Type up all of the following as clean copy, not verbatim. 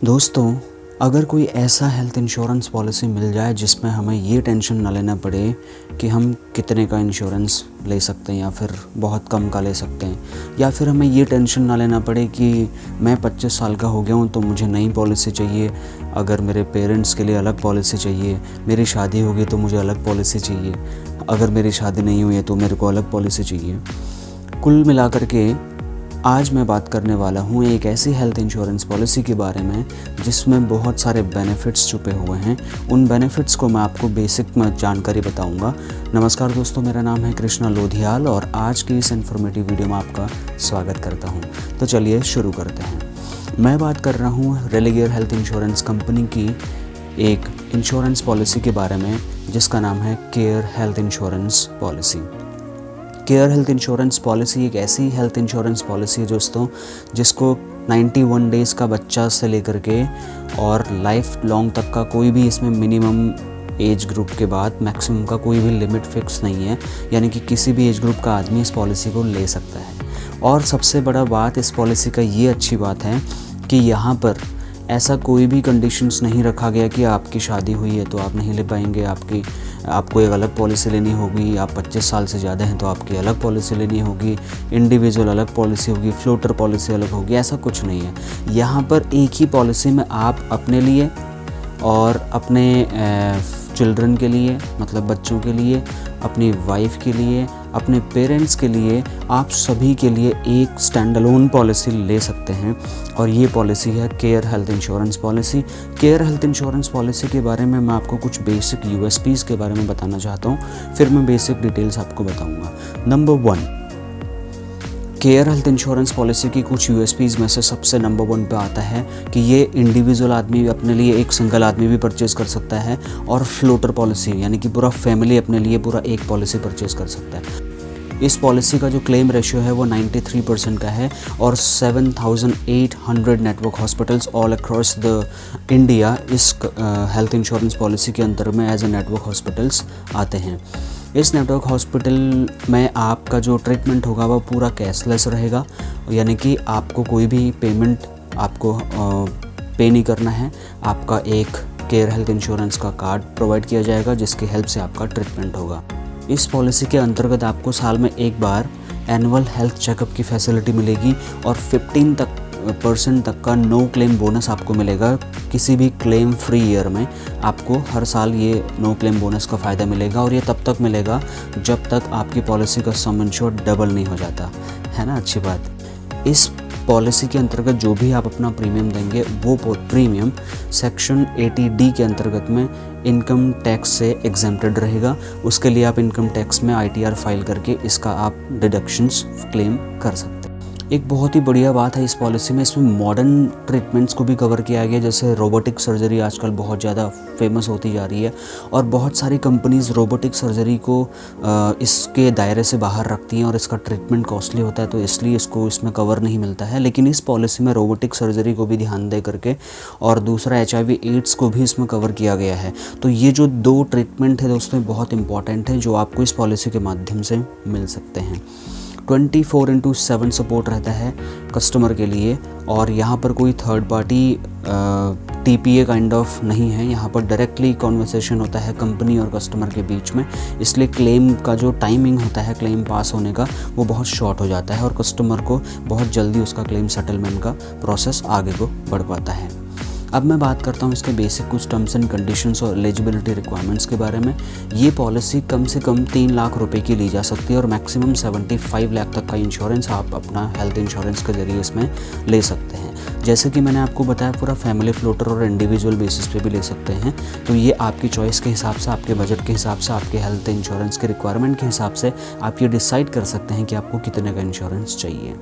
दोस्तों, अगर कोई ऐसा हेल्थ इंश्योरेंस पॉलिसी मिल जाए जिसमें हमें ये टेंशन ना लेना पड़े कि हम कितने का इंश्योरेंस ले सकते हैं या फिर बहुत कम का ले सकते हैं, या फिर हमें ये टेंशन ना लेना पड़े कि मैं 25 साल का हो गया हूँ तो मुझे नई पॉलिसी चाहिए, अगर मेरे पेरेंट्स के लिए अलग पॉलिसी चाहिए, मेरी शादी होगी तो मुझे अलग पॉलिसी चाहिए, अगर मेरी शादी नहीं हुई है तो मेरे को अलग पॉलिसी चाहिए। कुल मिलाकर के आज मैं बात करने वाला हूँ एक ऐसी हेल्थ इंश्योरेंस पॉलिसी के बारे में जिसमें बहुत सारे बेनिफिट्स छुपे हुए हैं। उन बेनिफिट्स को मैं आपको बेसिक में जानकारी बताऊँगा। नमस्कार दोस्तों, मेरा नाम है कृष्णा लोधियाल और आज की इस इन्फॉर्मेटिव वीडियो में आपका स्वागत करता हूँ। तो चलिए शुरू करते हैं। मैं बात कर रहा हूँ रेलिगेयर हेल्थ इंश्योरेंस कंपनी की एक इंश्योरेंस पॉलिसी के बारे में जिसका नाम है care health insurance policy. Care health insurance policy एक ऐसी हेल्थ इंश्योरेंस पॉलिसी है दोस्तों जिसको 91 डेज़ का बच्चा से लेकर के और लाइफ लॉन्ग तक का कोई भी इसमें मिनिमम एज ग्रुप के बाद मैक्सिमम का कोई भी लिमिट फिक्स नहीं है, यानी कि किसी भी एज ग्रुप का आदमी इस पॉलिसी को ले सकता है। और सबसे बड़ा बात इस पॉलिसी का ये अच्छी बात है कि यहाँ पर ऐसा कोई भी कंडीशंस नहीं रखा गया कि आपकी शादी हुई है तो आप नहीं ले पाएंगे, आपको एक अलग पॉलिसी लेनी होगी, आप 25 साल से ज़्यादा हैं तो आपकी अलग पॉलिसी लेनी होगी, इंडिविजुअल अलग पॉलिसी होगी, फ्लोटर पॉलिसी अलग होगी, ऐसा कुछ नहीं है। यहाँ पर एक ही पॉलिसी में आप अपने लिए और अपने चिल्ड्रन के लिए, मतलब बच्चों के लिए, अपनी वाइफ के लिए, अपने पेरेंट्स के लिए, आप सभी के लिए एक स्टैंड अलोन पॉलिसी ले सकते हैं। और ये पॉलिसी है care health insurance policy. Care health insurance policy के बारे में मैं आपको कुछ बेसिक यूएसपीज़ के बारे में बताना चाहता हूँ, फिर मैं बेसिक डिटेल्स आपको बताऊँगा। Number 1, care health insurance policy की कुछ यूएसपीज़ में से सबसे नंबर 1 पे आता है कि ये इंडिविजुअल आदमी अपने लिए, एक सिंगल आदमी भी परचेज़ कर सकता है, और फ्लोटर पॉलिसी यानी कि पूरा फैमिली अपने लिए पूरा एक पॉलिसी परचेज़ कर सकता है। इस पॉलिसी का जो क्लेम रेशियो है वो 93% का है और 7,800 network hospitals all across the India इस हेल्थ इंश्योरेंस पॉलिसी के अंदर में एज ए नेटवर्क हॉस्पिटल्स आते हैं। इस नेटवर्क हॉस्पिटल में आपका जो ट्रीटमेंट होगा वो पूरा कैशलेस रहेगा, यानी कि आपको कोई भी पेमेंट आपको पे नहीं करना है। आपका एक केयर हेल्थ इंश्योरेंस का कार्ड प्रोवाइड किया जाएगा जिसकी हेल्प से आपका ट्रीटमेंट होगा। इस पॉलिसी के अंतर्गत आपको साल में एक बार एनुअल हेल्थ चेकअप की फैसिलिटी मिलेगी और 15% तक का नो क्लेम बोनस आपको मिलेगा। किसी भी क्लेम फ्री ईयर में आपको हर साल ये नो क्लेम बोनस का फ़ायदा मिलेगा और ये तब तक मिलेगा जब तक आपकी पॉलिसी का सम इंश्योर्ड डबल नहीं हो जाता है ना। अच्छी बात, इस पॉलिसी के अंतर्गत जो भी आप अपना प्रीमियम देंगे वो प्रीमियम सेक्शन 80D के अंतर्गत में इनकम टैक्स से एग्जेम्प्टेड रहेगा। उसके लिए आप इनकम टैक्स में ITR फाइल करके इसका आप डिडक्शंस क्लेम कर सकते हैं। एक बहुत ही बढ़िया बात है इस पॉलिसी में, इसमें मॉडर्न ट्रीटमेंट्स को भी कवर किया गया, जैसे रोबोटिक सर्जरी आजकल बहुत ज़्यादा फेमस होती जा रही है और बहुत सारी कंपनीज़ रोबोटिक सर्जरी को इसके दायरे से बाहर रखती हैं और इसका ट्रीटमेंट कॉस्टली होता है, तो इसलिए इसको इसमें कवर नहीं मिलता है। लेकिन इस पॉलिसी में रोबोटिक सर्जरी को भी ध्यान दे करके और दूसरा HIV एड्स को भी इसमें कवर किया गया है। तो ये जो 2 ट्रीटमेंट है दोस्तों बहुत इंपॉर्टेंट है जो आपको इस पॉलिसी के माध्यम से मिल सकते हैं। 24/7 सपोर्ट रहता है कस्टमर के लिए और यहाँ पर कोई third party TPA kind of नहीं है। यहाँ पर डायरेक्टली कॉन्वर्सेशन होता है कंपनी और कस्टमर के बीच में, इसलिए क्लेम का जो टाइमिंग होता है क्लेम पास होने का वो बहुत शॉर्ट हो जाता है और कस्टमर को बहुत जल्दी उसका क्लेम सेटलमेंट का प्रोसेस आगे को बढ़ पाता है। अब मैं बात करता हूँ इसके बेसिक कुछ टर्म्स एंड कंडीशंस और एलिजिबिलिटी रिक्वायरमेंट्स के बारे में। ये पॉलिसी कम से कम 3 लाख रुपए की ली जा सकती है और मैक्सिमम 75 लाख तक का इंश्योरेंस आप अपना हेल्थ इंश्योरेंस के जरिए इसमें ले सकते हैं। जैसे कि मैंने आपको बताया पूरा फैमिली फ्लोटर और इंडिविजुअल बेसिस पे भी ले सकते हैं, तो ये आपकी चॉइस के हिसाब से, आपके बजट के हिसाब से, आपके हेल्थ इंश्योरेंस के रिक्वायरमेंट के हिसाब से आप ये डिसाइड कर सकते हैं कि आपको कितने का इंश्योरेंस चाहिए।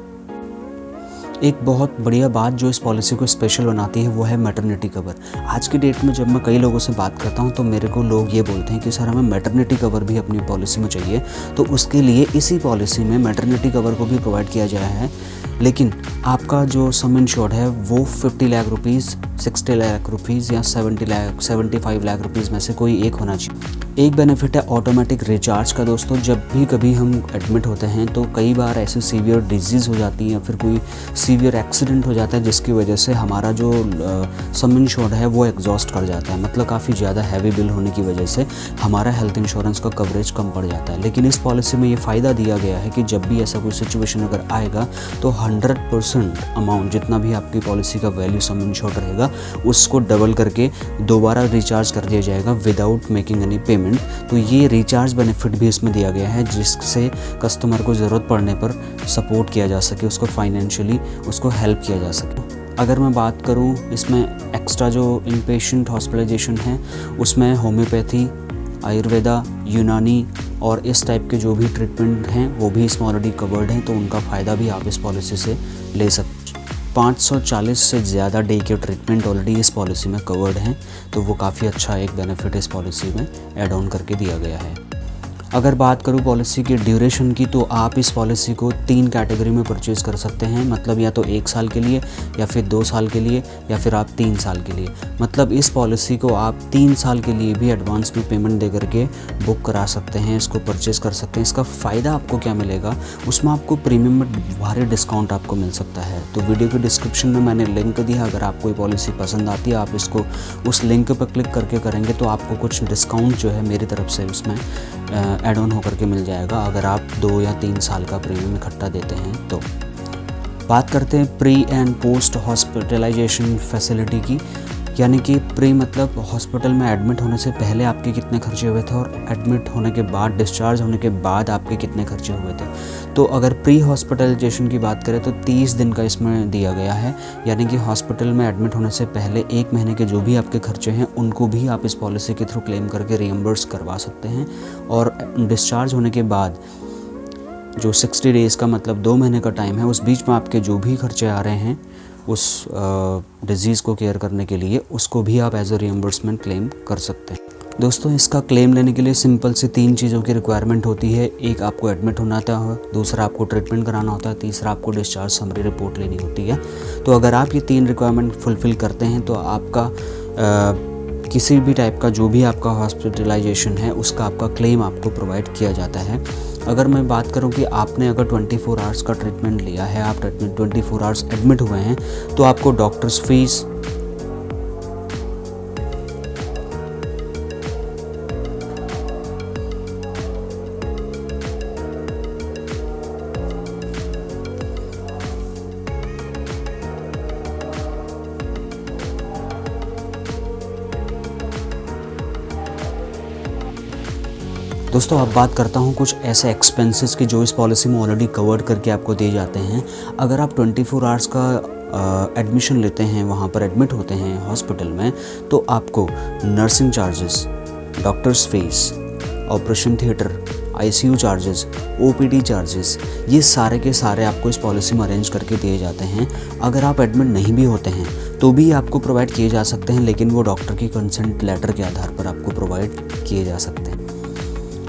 एक बहुत बढ़िया बात जो इस पॉलिसी को स्पेशल बनाती है वो है मैटरनिटी कवर। आज की डेट में जब मैं कई लोगों से बात करता हूँ तो मेरे को लोग ये बोलते हैं कि सर हमें मैटरनिटी कवर भी अपनी पॉलिसी में चाहिए, तो उसके लिए इसी पॉलिसी में मैटरनिटी कवर को भी प्रोवाइड किया गया है। लेकिन आपका जो सम इंश्योर्ड है वो 50 लाख रुपीज़, 60 लाख रुपीज़ या 75 लाख रुपीज़ में से कोई एक होना चाहिए। एक बेनिफिट है ऑटोमेटिक रिचार्ज का दोस्तों। जब भी कभी हम एडमिट होते हैं तो कई बार ऐसी सीवियर डिजीज़ हो जाती है या फिर कोई सीवियर एक्सीडेंट हो जाता है जिसकी वजह से हमारा जो सम इंश्योर्ड है वो एग्जॉस्ट कर जाता है, मतलब काफ़ी ज़्यादा हैवी बिल होने की वजह से हमारा हेल्थ इंश्योरेंस का कवरेज कम पड़ जाता है। लेकिन इस पॉलिसी में ये फ़ायदा दिया गया है कि जब भी ऐसा कोई सिचुएशन अगर आएगा तो 100% अमाउंट जितना भी आपकी पॉलिसी का वैल्यू सम इंश्योर्ड रहेगा उसको डबल करके दोबारा रिचार्ज कर दिया जाएगा विदाउट मेकिंग एनी पेमेंट। तो ये रिचार्ज बेनिफिट भी इसमें दिया गया है जिससे कस्टमर को ज़रूरत पड़ने पर सपोर्ट किया जा सके, उसको फाइनेंशियली उसको हेल्प किया जा सके। अगर मैं बात करूं इसमें एक्स्ट्रा जो इनपेशेंट हॉस्पिटलाइजेशन है उसमें होम्योपैथी, आयुर्वेदा, यूनानी और इस टाइप के जो भी ट्रीटमेंट हैं वो भी इसमें ऑलरेडी कवर्ड हैं, तो उनका फ़ायदा भी आप इस पॉलिसी से ले सकते हैं। 540 से ज़्यादा डे के ट्रीटमेंट ऑलरेडी इस पॉलिसी में कवर्ड हैं, तो वो काफ़ी अच्छा एक बेनिफिट इस पॉलिसी में ऐड ऑन करके दिया गया है। अगर बात करूँ पॉलिसी की ड्यूरेशन की, तो आप इस पॉलिसी को 3 कैटेगरी में परचेज़ कर सकते हैं, मतलब या तो 1 साल के लिए या फिर 2 साल के लिए या फिर आप 3 साल के लिए। मतलब इस पॉलिसी को आप 3 साल के लिए भी एडवांस में पेमेंट दे करके बुक करा सकते हैं, इसको परचेज़ कर सकते हैं। इसका फ़ायदा आपको क्या मिलेगा, उसमें आपको प्रीमियम में भारी डिस्काउंट आपको मिल सकता है। तो वीडियो के डिस्क्रिप्शन में मैंने लिंक दिया, अगर आपको कोई पॉलिसी पसंद आती है आप इसको उस लिंक पर क्लिक करके करेंगे तो आपको कुछ डिस्काउंट जो है मेरी तरफ से उसमें ऐड ऑन होकर के मिल जाएगा अगर आप 2 या 3 साल का प्रीमियम इकट्ठा देते हैं। तो बात करते हैं pre and post hospitalization facility की, यानी कि प्री मतलब हॉस्पिटल में एडमिट होने से पहले आपके कितने खर्चे हुए थे और एडमिट होने के बाद, डिस्चार्ज होने के बाद आपके कितने खर्चे हुए थे। तो अगर प्री हॉस्पिटलाइजेशन की बात करें तो 30 दिन का इसमें दिया गया है, यानी कि हॉस्पिटल में एडमिट होने से पहले 1 महीने के जो भी आपके खर्चे हैं उनको भी आप इस पॉलिसी के थ्रू क्लेम करके रिएम्बर्स करवा सकते हैं। और डिस्चार्ज होने के बाद जो 60 डेज़ का मतलब 2 महीने का टाइम है, उस बीच में आपके जो भी खर्चे आ रहे हैं उस डिज़ीज़ को केयर करने के लिए, उसको भी आप एज अ रिएम्बर्समेंट क्लेम कर सकते हैं। दोस्तों, इसका क्लेम लेने के लिए सिंपल सी 3 चीज़ों की रिक्वायरमेंट होती है। एक, आपको एडमिट होना होता है, दूसरा आपको ट्रीटमेंट कराना होता है, तीसरा आपको डिस्चार्ज समरी रिपोर्ट लेनी होती है। तो अगर आप ये 3 रिक्वायरमेंट फुलफ़िल करते हैं तो आपका किसी भी टाइप का जो भी आपका हॉस्पिटलाइजेशन है उसका आपका क्लेम आपको प्रोवाइड किया जाता है। अगर मैं बात करूं कि आपने अगर 24 आवर्स का ट्रीटमेंट लिया है, आप 24 आवर्स एडमिट हुए हैं, तो आपको डॉक्टर्स फीस, दोस्तों अब बात करता हूँ कुछ ऐसे एक्सपेंसेस की जो इस पॉलिसी में ऑलरेडी कवर्ड करके आपको दिए जाते हैं। अगर आप 24 आवर्स का एडमिशन लेते हैं, वहाँ पर एडमिट होते हैं हॉस्पिटल में, तो आपको nursing charges, doctors fees, operation theatre, ICU charges, OPD charges, ये सारे के सारे आपको इस पॉलिसी में अरेंज करके दिए जाते हैं। अगर आप एडमिट नहीं भी होते हैं तो भी आपको प्रोवाइड किए जा सकते हैं, लेकिन वो डॉक्टर की कंसेंट लेटर के आधार पर आपको प्रोवाइड किए जा सकते हैं।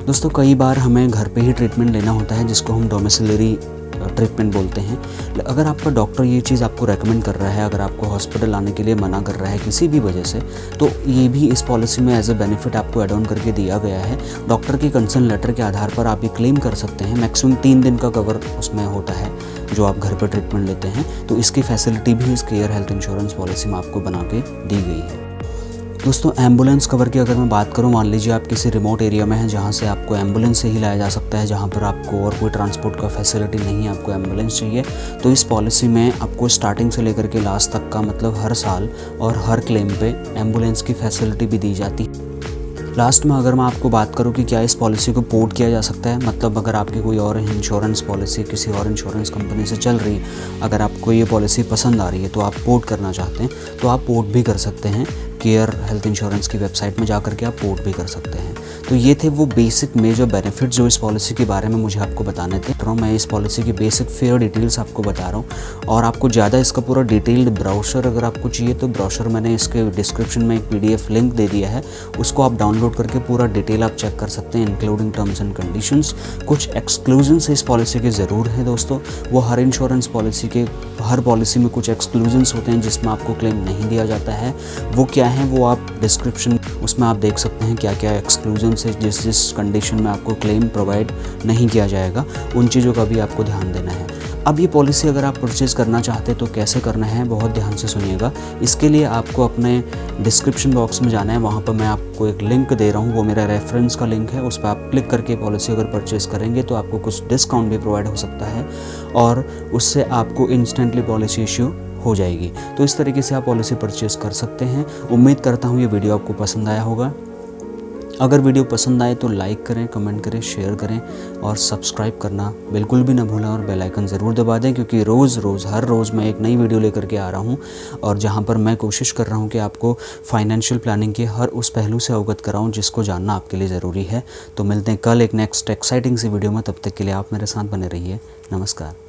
दोस्तों, कई बार हमें घर पे ही ट्रीटमेंट लेना होता है जिसको हम डोमिसिलरी ट्रीटमेंट बोलते हैं। अगर आपका डॉक्टर ये चीज़ आपको रेकमेंड कर रहा है, अगर आपको हॉस्पिटल आने के लिए मना कर रहा है किसी भी वजह से, तो ये भी इस पॉलिसी में एज अ बेनिफिट आपको एड ऑन करके दिया गया है। डॉक्टर की कंसर्न लेटर के आधार पर आप ये क्लेम कर सकते हैं। मैक्सिमम 3 दिन का कवर उसमें होता है जो आप घर पर ट्रीटमेंट लेते हैं, तो इसकी फैसिलिटी भी इस केयर हेल्थ इंश्योरेंस पॉलिसी में आपको बना के दी गई है। दोस्तों, एम्बुलेंस कवर की अगर मैं बात करूं, मान लीजिए आप किसी रिमोट एरिया में हैं जहां से आपको एम्बुलेंस से ही लाया जा सकता है, जहां पर आपको और कोई ट्रांसपोर्ट का फैसिलिटी नहीं है, आपको एम्बुलेंस चाहिए, तो इस पॉलिसी में आपको स्टार्टिंग से लेकर के लास्ट तक का मतलब हर साल और हर क्लेम पे एम्बुलेंस की फैसिलिटी भी दी जाती है। लास्ट में अगर मैं आपको बात करूं कि क्या इस पॉलिसी को पोर्ट किया जा सकता है, मतलब अगर आपकी कोई और इंश्योरेंस पॉलिसी किसी और इंश्योरेंस कंपनी से चल रही है, अगर आपको ये पॉलिसी पसंद आ रही है तो आप पोर्ट करना चाहते हैं तो आप पोर्ट भी कर सकते हैं। केयर हेल्थ इंश्योरेंस की वेबसाइट में जाकर के आप पोर्ट भी कर सकते हैं। तो ये थे वो बेसिक मेजर बेनिफिट जो इस पॉलिसी के बारे में मुझे आपको बताने थे। तो मैं इस पॉलिसी की बेसिक फेयर डिटेल्स आपको बता रहा हूँ, और आपको ज़्यादा इसका पूरा डिटेल्ड ब्राउशर अगर आपको चाहिए तो ब्राउशर मैंने इसके डिस्क्रिप्शन में एक PDF लिंक दे दिया है, उसको आप डाउनलोड करके पूरा डिटेल आप चेक कर सकते हैं, इंक्लूडिंग टर्म्स एंड कंडीशंस। कुछ एक्सक्लूजन्स इस पॉलिसी के ज़रूर हैं दोस्तों, वो हर इंश्योरेंस पॉलिसी के हर पॉलिसी में कुछ एक्सक्लूजन्स होते हैं जिसमें आपको क्लेम नहीं दिया जाता है। वो क्या है वो आप डिस्क्रिप्शन उसमें आप देख सकते हैं क्या क्या एक्सक्लूजन्स है, जिस कंडीशन में आपको क्लेम प्रोवाइड नहीं किया जाएगा, उन चीज़ों का भी आपको ध्यान देना है। अब ये पॉलिसी अगर आप परचेज़ करना चाहते हैं तो कैसे करना है, बहुत ध्यान से सुनिएगा। इसके लिए आपको अपने डिस्क्रिप्शन बॉक्स में जाना है, वहाँ पर मैं आपको एक लिंक दे रहा हूँ, वो मेरा रेफरेंस का लिंक है। उस पर आप क्लिक करके पॉलिसी अगर परचेज़ करेंगे तो आपको कुछ डिस्काउंट भी प्रोवाइड हो सकता है और उससे आपको इंस्टेंटली पॉलिसी इश्यू हो जाएगी। तो इस तरीके से आप पॉलिसी परचेज़ कर सकते हैं। उम्मीद करता हूँ ये वीडियो आपको पसंद आया होगा। अगर वीडियो पसंद आए तो लाइक करें, कमेंट करें, शेयर करें और सब्सक्राइब करना बिल्कुल भी ना भूलें और बेल आइकन ज़रूर दबा दें, क्योंकि हर रोज़ मैं एक नई वीडियो लेकर के आ रहा हूँ और जहाँ पर मैं कोशिश कर रहा हूँ कि आपको फाइनेंशियल प्लानिंग के हर उस पहलू से अवगत कराऊँ जिसको जानना आपके लिए ज़रूरी है। तो मिलते हैं कल एक नेक्स्ट एक्साइटिंग सी वीडियो में, तब तक के लिए आप मेरे साथ बने रहिए। नमस्कार।